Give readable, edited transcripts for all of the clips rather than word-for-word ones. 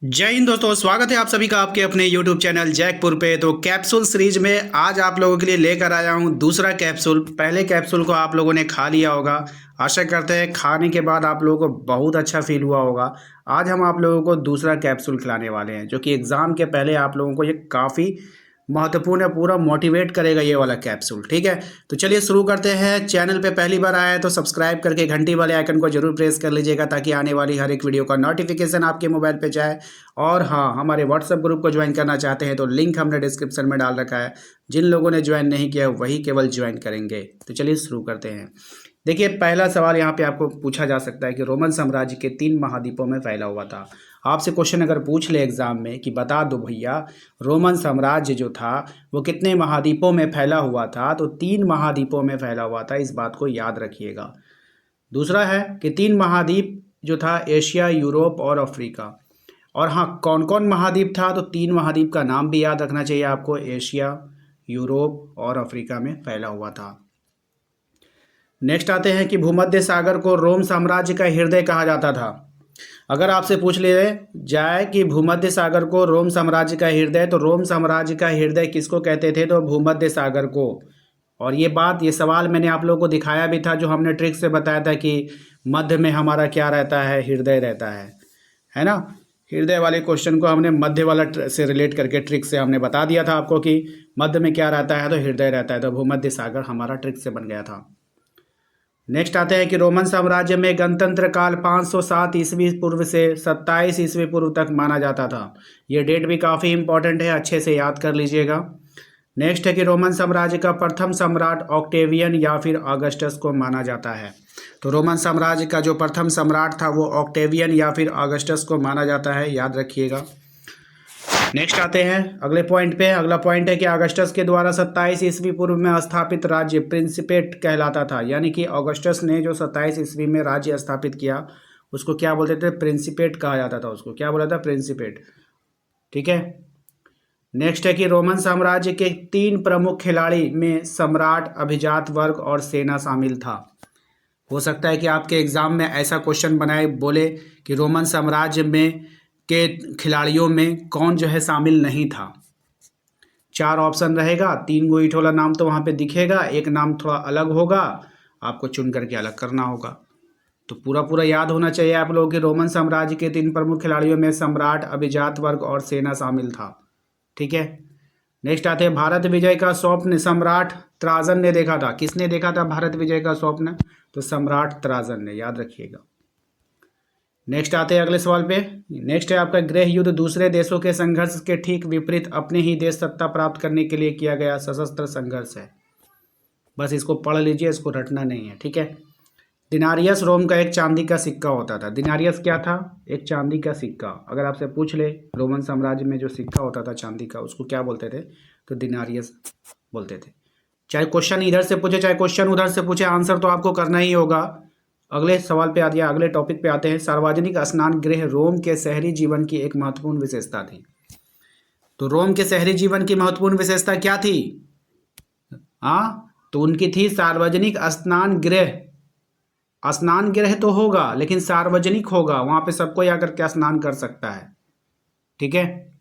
जय हिंद दोस्तों, स्वागत है आप सभी का आपके अपने YouTube चैनल जैकपुर पे। तो कैप्सूल सीरीज में आज आप लोगों के लिए लेकर आया हूं दूसरा कैप्सूल। पहले कैप्सूल को आप लोगों ने खा लिया होगा, आशा करते हैं खाने के बाद आप लोगों को बहुत अच्छा फील हुआ होगा। आज हम आप लोगों को दूसरा कैप्सूल खिलाने वाले हैं जो कि एग्ज़ाम के पहले आप लोगों को ये काफ़ी महत्वपूर्ण है, पूरा मोटिवेट करेगा ये वाला कैप्सूल। ठीक है, तो चलिए शुरू करते हैं। चैनल पे पहली बार आया है तो सब्सक्राइब करके घंटी वाले आइकन को जरूर प्रेस कर लीजिएगा ताकि आने वाली हर एक वीडियो का नोटिफिकेशन आपके मोबाइल पे जाए। और हाँ, हमारे व्हाट्सएप ग्रुप को ज्वाइन करना चाहते हैं तो लिंक हमने डिस्क्रिप्शन में डाल रखा है। जिन लोगों ने ज्वाइन नहीं किया वही केवल ज्वाइन करेंगे। तो चलिए शुरू करते हैं। देखिए, पहला सवाल यहाँ पे आपको पूछा जा सकता है कि रोमन साम्राज्य के 3 महाद्वीपों में फैला हुआ था। आपसे क्वेश्चन अगर पूछ ले एग्जाम में कि बता दो भैया रोमन साम्राज्य जो था वो कितने महाद्वीपों में फैला हुआ था, तो 3 महाद्वीपों में फैला हुआ था। इस बात को याद रखिएगा। दूसरा है कि 3 महाद्वीप जो था एशिया, यूरोप और अफ्रीका। और हाँ, कौन कौन महाद्वीप था, तो 3 महाद्वीप का नाम भी याद रखना चाहिए आपको। एशिया, यूरोप और अफ्रीका में फैला हुआ था। नेक्स्ट आते हैं कि भूमध्य सागर को रोम साम्राज्य का हृदय कहा जाता था। अगर आपसे पूछ लिया जाए कि भूमध्य सागर को रोम साम्राज्य का हृदय, तो रोम साम्राज्य का हृदय किसको कहते थे, तो भूमध्य सागर को। और ये सवाल मैंने आप लोगों को दिखाया भी था, जो हमने ट्रिक से बताया था कि मध्य में हमारा क्या रहता है, हृदय रहता है ना। हृदय वाले क्वेश्चन को हमने मध्य वाला से रिलेट करके ट्रिक से हमने बता दिया था आपको कि मध्य में क्या रहता है, तो हृदय रहता है। तो भूमध्य सागर हमारा ट्रिक से बन गया था। नेक्स्ट आते हैं कि रोमन साम्राज्य में गणतंत्र काल 507 ईस्वी पूर्व से 27 ईस्वी पूर्व तक माना जाता था। ये डेट भी काफ़ी इंपॉर्टेंट है, अच्छे से याद कर लीजिएगा। नेक्स्ट है कि रोमन साम्राज्य का प्रथम सम्राट ऑक्टेवियन या फिर ऑगस्टस को माना जाता है। तो रोमन साम्राज्य का जो प्रथम सम्राट था वो ऑक्टेवियन या फिर ऑगस्टस को माना जाता है, याद रखिएगा। नेक्स्ट आते हैं अगले पॉइंट पे। अगला पॉइंट है कि ऑगस्टस के द्वारा 27 ईस्वी पूर्व में स्थापित राज्य प्रिंसिपेट कहलाता था। यानी कि ऑगस्टस ने जो 27 ईस्वी में राज्य स्थापित किया उसको क्या बोलते थे, प्रिंसिपेट कहा जाता था। उसको क्या बोला था, प्रिंसिपेट। ठीक है। नेक्स्ट है कि रोमन साम्राज्य के 3 प्रमुख खिलाड़ी में सम्राट, अभिजात वर्ग और सेना शामिल था। हो सकता है कि आपके एग्जाम में ऐसा क्वेश्चन बनाए, बोले कि रोमन साम्राज्य में के खिलाड़ियों में कौन जो है शामिल नहीं था। 4 ऑप्शन रहेगा, 3 गो ईंट वाला नाम तो वहाँ पे दिखेगा, एक नाम थोड़ा अलग होगा, आपको चुन करके अलग करना होगा। तो पूरा पूरा याद होना चाहिए आप लोगों के। रोमन साम्राज्य के 3 प्रमुख खिलाड़ियों में सम्राट, अभिजात वर्ग और सेना शामिल था। ठीक है। नेक्स्ट आते हैं भारत विजय का स्वप्न सम्राट त्राजन ने देखा था। किसने देखा था भारत विजय का स्वप्न, तो सम्राट त्राजन ने, याद रखिएगा। नेक्स्ट आते हैं अगले सवाल पे। नेक्स्ट है आपका गृह युद्ध दूसरे देशों के संघर्ष के ठीक विपरीत अपने ही देश सत्ता प्राप्त करने के लिए किया गया सशस्त्र संघर्ष है। बस इसको पढ़ लीजिए, इसको रटना नहीं है। ठीक है। दिनारियस रोम का एक चांदी का सिक्का होता था। दिनारियस क्या था, एक चांदी का सिक्का। अगर आपसे पूछ ले रोमन साम्राज्य में जो सिक्का होता था चांदी का, उसको क्या बोलते थे, तो दिनारियस बोलते थे। चाहे क्वेश्चन इधर से पूछे चाहे क्वेश्चन उधर से पूछे, आंसर तो आपको करना ही होगा। अगले सवाल पे आते हैं, अगले टॉपिक पे आते हैं। सार्वजनिक स्नान गृह रोम के शहरी जीवन की एक महत्वपूर्ण विशेषता थी। तो रोम के शहरी जीवन की महत्वपूर्ण विशेषता क्या थी, हाँ, तो उनकी थी सार्वजनिक स्नान गृह। स्नान गृह तो होगा लेकिन सार्वजनिक होगा, वहां पे सबको आकर के स्नान कर सकता है। ठीक है।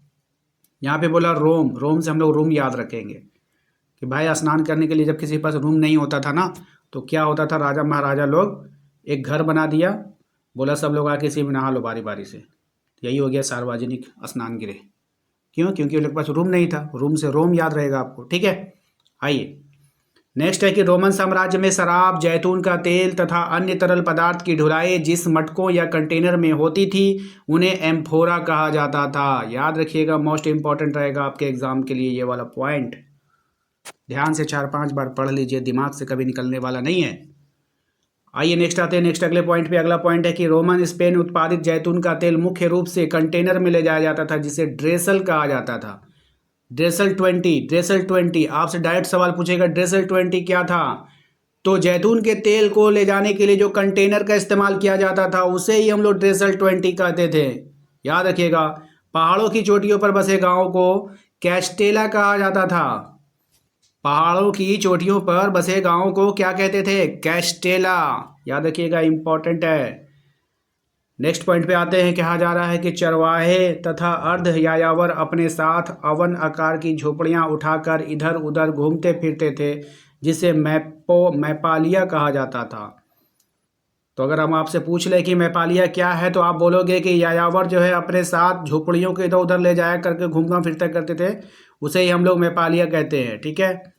यहाँ पे बोला रोम, रोम से हम लोग रूम याद रखेंगे कि भाई स्नान करने के लिए जब किसी के पास रूम नहीं होता था ना, तो क्या होता था, राजा महाराजा लोग एक घर बना दिया, बोला सब लोग आके इसी में नहा लो बारी बारी से। यही हो गया सार्वजनिक स्नान गृह। क्यों, क्योंकि उनके पास रूम नहीं था। रूम से रोम याद रहेगा आपको। ठीक है। आइए नेक्स्ट है कि रोमन साम्राज्य में शराब, जैतून का तेल तथा अन्य तरल पदार्थ की ढुलाई जिस मटकों या कंटेनर में होती थी उन्हें एम्फोरा कहा जाता था। याद रखिएगा, मोस्ट इंपॉर्टेंट रहेगा आपके एग्जाम के लिए ये वाला पॉइंट। ध्यान से 4-5 बार पढ़ लीजिए, दिमाग से कभी निकलने वाला नहीं है। आइए नेक्स्ट आते हैं, नेक्स्ट अगले पॉइंट पे। अगला पॉइंट है कि रोमन स्पेन उत्पादित जैतून का तेल मुख्य रूप से कंटेनर में ले जाया जाता था जिसे ड्रेसल कहा जाता था। ड्रेसल 20, ड्रेसल 20 आपसे डायरेक्ट सवाल पूछेगा, ड्रेसल 20 क्या था, तो जैतून के तेल को ले जाने के लिए जो कंटेनर का इस्तेमाल किया जाता था उसे ही हम लोग ड्रेसल 20 कहते थे। याद रखिएगा। पहाड़ों की चोटियों पर बसे गांवों को कैस्टेला कहा जाता था। पहाड़ों की चोटियों पर बसे गांवों को क्या कहते थे, कैस्टेला। याद रखिएगा, इंपॉर्टेंट है। नेक्स्ट पॉइंट पे आते हैं। कहा जा रहा है कि चरवाहे तथा अर्ध यायावर अपने साथ अवन आकार की झोपड़ियां उठाकर इधर उधर घूमते फिरते थे, जिसे मैपालिया कहा जाता था। तो अगर हम आपसे पूछ लें कि मैपालिया क्या है, तो आप बोलोगे कि यायावर जो है अपने साथ झोपड़ियों को इधर उधर ले जाया करके घूमना फिरता करते थे, उसे ही हम लोग मैपालिया कहते हैं। ठीक है।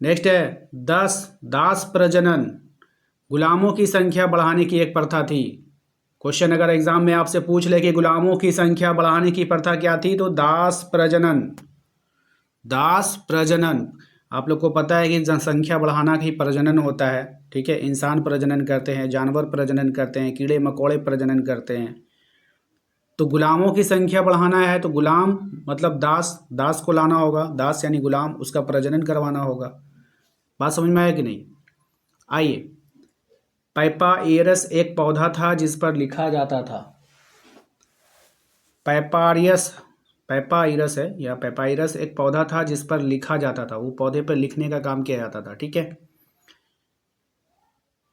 नेक्स्ट है दास प्रजनन। गुलामों की संख्या बढ़ाने की एक प्रथा थी। क्वेश्चन अगर एग्जाम में आपसे पूछ ले कि गुलामों की संख्या बढ़ाने की प्रथा क्या थी, तो दास प्रजनन। आप लोग को पता है कि जनसंख्या बढ़ाना ही प्रजनन होता है। ठीक है। इंसान प्रजनन करते हैं, जानवर प्रजनन करते हैं, कीड़े मकोड़े प्रजनन करते हैं। तो गुलामों की संख्या बढ़ाना है तो गुलाम मतलब दास को लाना होगा, दास यानी गुलाम, उसका प्रजनन करवाना होगा। बात समझ में आया कि नहीं? आइए, पैपायरस एक पौधा था जिस पर लिखा जाता था। पैपायरस है या पैपायरस एक पौधा था जिस पर लिखा जाता था। वो पौधे पर लिखने का काम किया जाता था। ठीक है।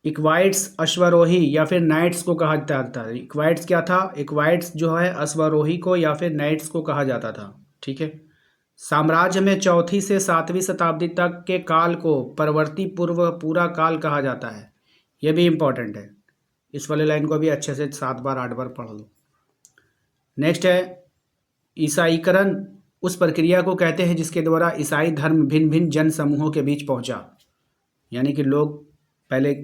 इक्वाइट्स अश्वारोही या फिर नाइट्स को कहा जाता था। इक्वाइट्स क्या था? इक्वाइट्स जो है अश्वारोही को या फिर नाइट्स को कहा जाता था। ठीक है। साम्राज्य में 4वीं से 7वीं शताब्दी तक के काल को परवर्ती पूर्व पूरा काल कहा जाता है। यह भी इम्पोर्टेंट है। इस वाले लाइन को भी अच्छे से 7 बार 8 बार पढ़ लो। नेक्स्ट है ईसाईकरण। उस प्रक्रिया को कहते हैं जिसके द्वारा ईसाई धर्म भिन्न भिन्न जन समूहों के बीच पहुंचा। यानी कि लोग पहले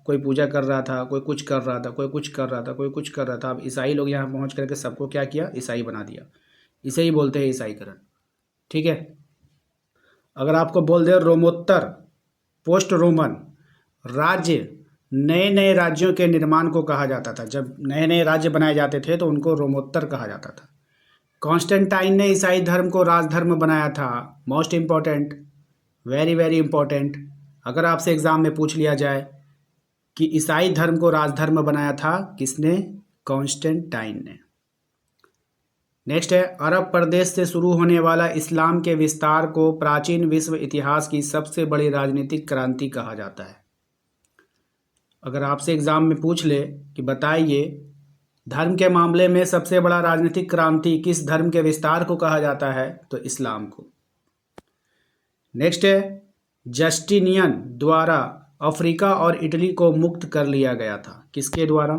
कोई पूजा कर रहा था, कोई कुछ कर रहा था, कोई कुछ कर रहा था, कोई कुछ कर रहा था। अब ईसाई लोग यहाँ पहुँच करके सबको क्या किया? ईसाई बना दिया। इसे ही बोलते हैं ईसाईकरण। ठीक है। अगर आपको बोल दे रोमोत्तर, पोस्ट रोमन राज्य, नए नए राज्यों के निर्माण को कहा जाता था। जब नए नए राज्य बनाए जाते थे तो उनको रोमोत्तर कहा जाता था। कॉन्स्टेंटाइन ने ईसाई धर्म को राजधर्म बनाया था। Most important, very very important. अगर आपसे एग्जाम में पूछ लिया जाए कि ईसाई धर्म को राजधर्म बनाया था किसने? कॉन्स्टेंटाइन ने। नेक्स्ट है अरब प्रदेश से शुरू होने वाला इस्लाम के विस्तार को प्राचीन विश्व इतिहास की सबसे बड़ी राजनीतिक क्रांति कहा जाता है। अगर आपसे एग्जाम में पूछ ले कि बताइए धर्म के मामले में सबसे बड़ा राजनीतिक क्रांति किस धर्म के विस्तार को कहा जाता है, तो इस्लाम को। नेक्स्ट है जस्टिनियन द्वारा अफ्रीका और इटली को मुक्त कर लिया गया था। किसके द्वारा?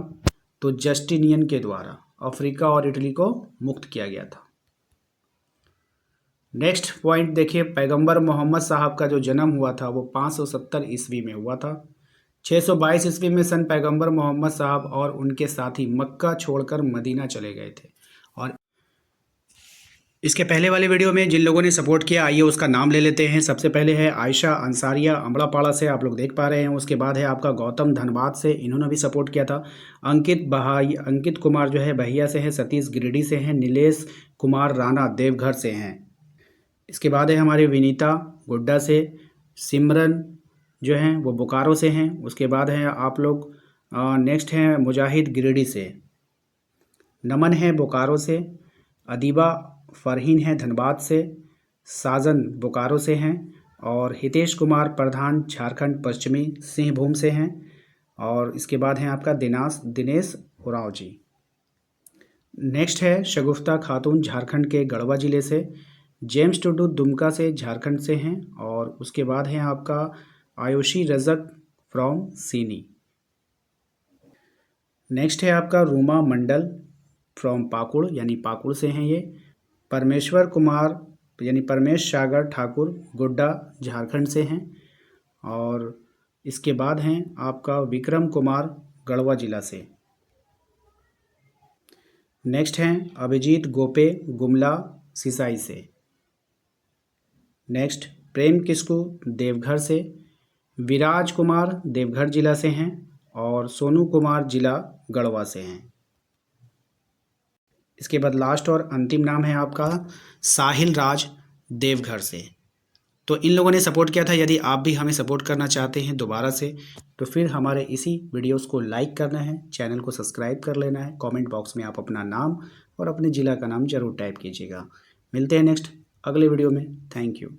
तो जस्टिनियन के द्वारा अफ्रीका और इटली को मुक्त किया गया था। नेक्स्ट पॉइंट देखिए, पैगंबर मोहम्मद साहब का जो जन्म हुआ था वो 570 ईस्वी में हुआ था। 622 ईस्वी में सन पैगंबर मोहम्मद साहब और उनके साथी मक्का छोड़कर मदीना चले गए थे। और इसके पहले वाले वीडियो में जिन लोगों ने सपोर्ट किया, आइए उसका नाम ले लेते हैं। सबसे पहले है आयशा अंसारिया अमड़ापाड़ा से, आप लोग देख पा रहे हैं। उसके बाद है आपका गौतम धनबाद से, इन्होंने भी सपोर्ट किया था। अंकित कुमार जो है बहिया से है, सतीश गिरिडीह से हैं, नीलेश कुमार राणा देवघर से हैं। इसके बाद है हमारे विनीता गोड्डा से, सिमरन जो हैं वो बोकारो से हैं। उसके बाद है आप लोग नेक्स्ट हैं मुजाहिद गिरिडीह से, नमन है बोकारो से, अदीबा फरहीन है धनबाद से, साजन बोकारो से हैं, और हितेश कुमार प्रधान झारखंड पश्चिमी सिंहभूम से हैं। और इसके बाद हैं आपका दिनेश उरांव जी। नेक्स्ट है शगुफ्ता खातून झारखंड के गढ़वा ज़िले से, जेम्स टुडू दुमका से झारखंड से हैं। और उसके बाद है आपका Ayushi Rajak from Sini. Next है आपका रूमा मंडल फ्रॉम पाकुड़, यानी पाकुड़ से हैं ये। परमेश्वर कुमार यानी परमेश सागर ठाकुर गोड्डा झारखंड से हैं। और इसके बाद हैं आपका विक्रम कुमार गढ़वा जिला से। नेक्स्ट हैं अभिजीत गोपे गुमला सिसाई से। नेक्स्ट प्रेम किस्कू देवघर से, विराज कुमार देवघर जिला से हैं, और सोनू कुमार जिला गढ़वा से हैं। इसके बाद लास्ट और अंतिम नाम है आपका साहिल राज देवघर से। तो इन लोगों ने सपोर्ट किया था। यदि आप भी हमें सपोर्ट करना चाहते हैं दोबारा से, तो फिर हमारे इसी वीडियोस को लाइक करना है, चैनल को सब्सक्राइब कर लेना है। कमेंट बॉक्स में आप अपना नाम और अपने ज़िला का नाम ज़रूर टाइप कीजिएगा। मिलते हैं नेक्स्ट अगले वीडियो में। Thank you.